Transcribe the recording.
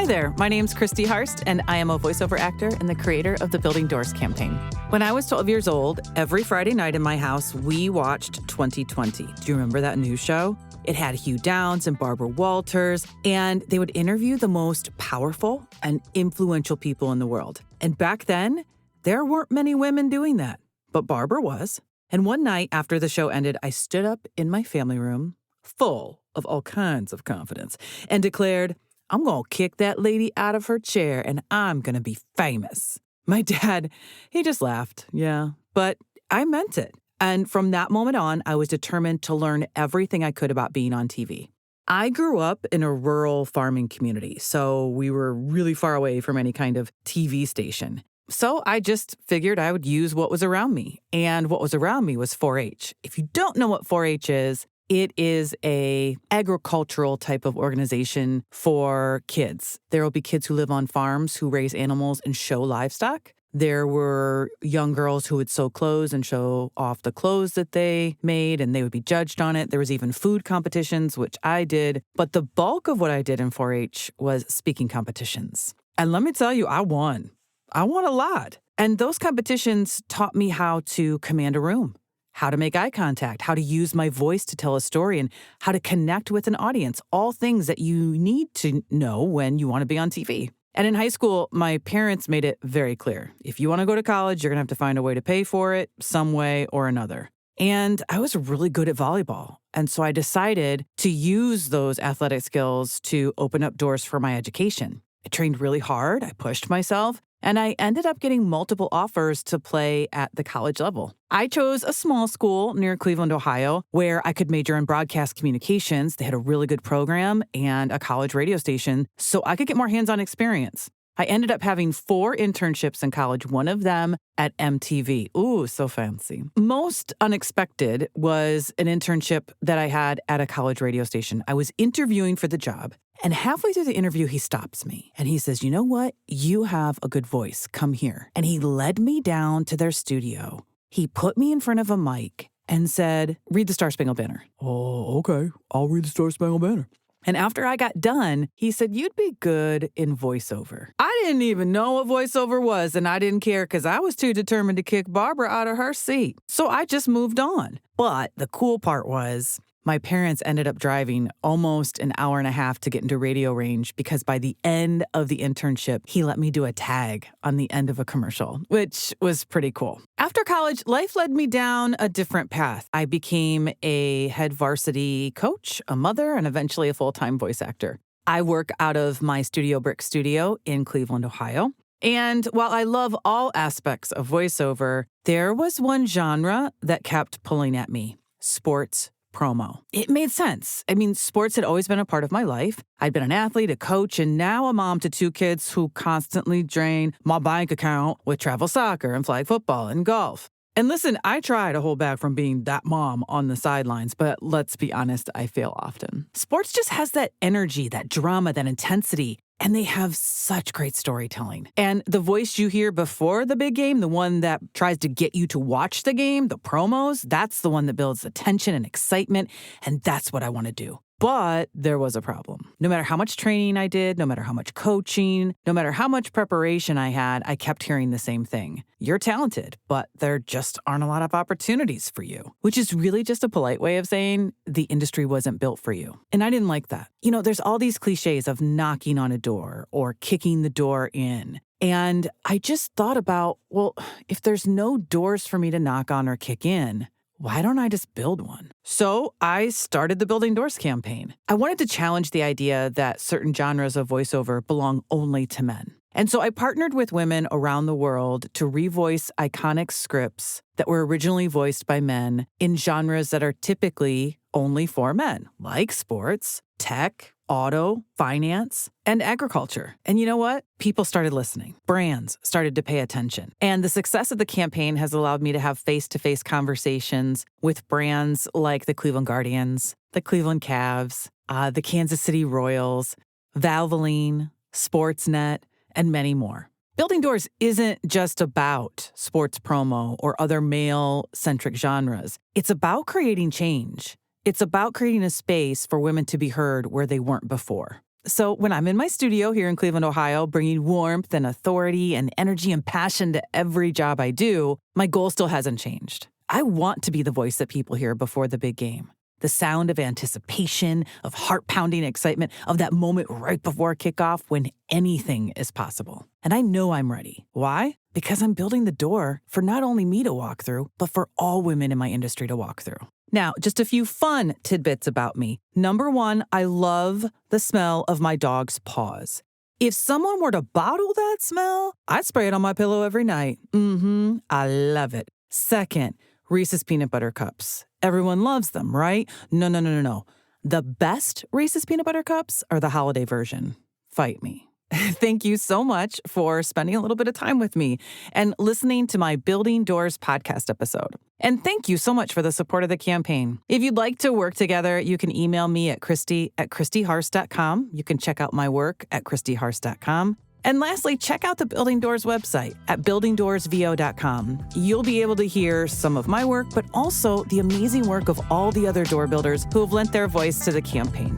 Hi there, my name's Christy Harst, and I am a voiceover actor and the creator of the Building Doors campaign. When I was 12 years old, every Friday night in my house, we watched 2020. Do you remember that news show? It had Hugh Downs and Barbara Walters, and they would interview the most powerful and influential people in the world. And back then, there weren't many women doing that, but Barbara was. And one night after the show ended, I stood up in my family room, full of all kinds of confidence, and declared, I'm going to kick that lady out of her chair and I'm going to be famous. My dad, he just laughed, yeah, but I meant it. And from that moment on, I was determined to learn everything I could about being on TV. I grew up in a rural farming community, so we were really far away from any kind of TV station. So I just figured I would use what was around me. And what was around me was 4-H. If you don't know what 4-H is, it is a agricultural type of organization for kids. There will be kids who live on farms who raise animals and show livestock. There were young girls who would sew clothes and show off the clothes that they made, and they would be judged on it. There was even food competitions, which I did. But the bulk of what I did in 4-H was speaking competitions. And let me tell you, I won. I won a lot. And those competitions taught me how to command a room, how to make eye contact, how to use my voice to tell a story, and how to connect with an audience, all things that you need to know when you want to be on TV. And in high school, my parents made it very clear. If you want to go to college, you're going to have to find a way to pay for it some way or another. And I was really good at volleyball. And so I decided to use those athletic skills to open up doors for my education. I trained really hard. I pushed myself. And I ended up getting multiple offers to play at the college level. I chose a small school near Cleveland, Ohio, where I could major in broadcast communications. They had a really good program and a college radio station, so I could get more hands-on experience. I ended up having 4 internships in college, one of them at MTV. Ooh, so fancy. Most unexpected was an internship that I had at a college radio station. I was interviewing for the job, and halfway through the interview, he stops me and he says, you know what? You have a good voice. Come here. And he led me down to their studio. He put me in front of a mic and said, read the Star Spangled Banner. Oh, okay. I'll read the Star Spangled Banner. And after I got done, he said, you'd be good in voiceover. I didn't even know what voiceover was, and I didn't care because I was too determined to kick Barbara out of her seat. So I just moved on. But the cool part was, my parents ended up driving almost an hour and a half to get into radio range because by the end of the internship, he let me do a tag on the end of a commercial, which was pretty cool. After college, life led me down a different path. I became a head varsity coach, a mother, and eventually a full-time voice actor. I work out of my Studio Brick studio in Cleveland, Ohio. And while I love all aspects of voiceover, there was one genre that kept pulling at me: sports promo. It made sense. I mean, sports had always been a part of my life. I'd been an athlete, a coach, and now a mom to 2 kids who constantly drain my bank account with travel soccer and flag football and golf. And listen, I try to hold back from being that mom on the sidelines, but let's be honest, I fail often. Sports just has that energy, that drama, that intensity, and they have such great storytelling. And the voice you hear before the big game, the one that tries to get you to watch the game, the promos, that's the one that builds the tension and excitement, and that's what I want to do. But there was a problem. No matter how much training I did, no matter how much coaching, no matter how much preparation I had, I kept hearing the same thing. You're talented, but there just aren't a lot of opportunities for you, which is really just a polite way of saying the industry wasn't built for you. And I didn't like that. You know, there's all these cliches of knocking on a door or kicking the door in. And I just thought about, well, if there's no doors for me to knock on or kick in, why don't I just build one? So I started the Building Doors campaign. I wanted to challenge the idea that certain genres of voiceover belong only to men. And so I partnered with women around the world to revoice iconic scripts that were originally voiced by men in genres that are typically only for men, like sports, tech, auto, finance, and agriculture. And you know what? People started listening. Brands started to pay attention. And the success of the campaign has allowed me to have face-to-face conversations with brands like the Cleveland Guardians, the Cleveland Cavs, the Kansas City Royals, Valvoline, Sportsnet, and many more. Building Doors isn't just about sports promo or other male-centric genres. It's about creating change. It's about creating a space for women to be heard where they weren't before. So when I'm in my studio here in Cleveland, Ohio, bringing warmth and authority and energy and passion to every job I do, my goal still hasn't changed. I want to be the voice that people hear before the big game. The sound of anticipation, of heart-pounding excitement, of that moment right before kickoff when anything is possible. And I know I'm ready. Why? Because I'm building the door for not only me to walk through, but for all women in my industry to walk through. Now, just a few fun tidbits about me. Number one, I love the smell of my dog's paws. If someone were to bottle that smell, I'd spray it on my pillow every night. I love it. Second, Reese's Peanut Butter Cups. Everyone loves them, right? No. The best Reese's Peanut Butter Cups are the holiday version. Fight me. Thank you so much for spending a little bit of time with me and listening to my Building Doors podcast episode. And thank you so much for the support of the campaign. If you'd like to work together, you can email me at Christy@ChristyHarst.com. You can check out my work at ChristyHarst.com. And lastly, check out the Building Doors website at buildingdoorsvo.com. You'll be able to hear some of my work, but also the amazing work of all the other door builders who have lent their voice to the campaign.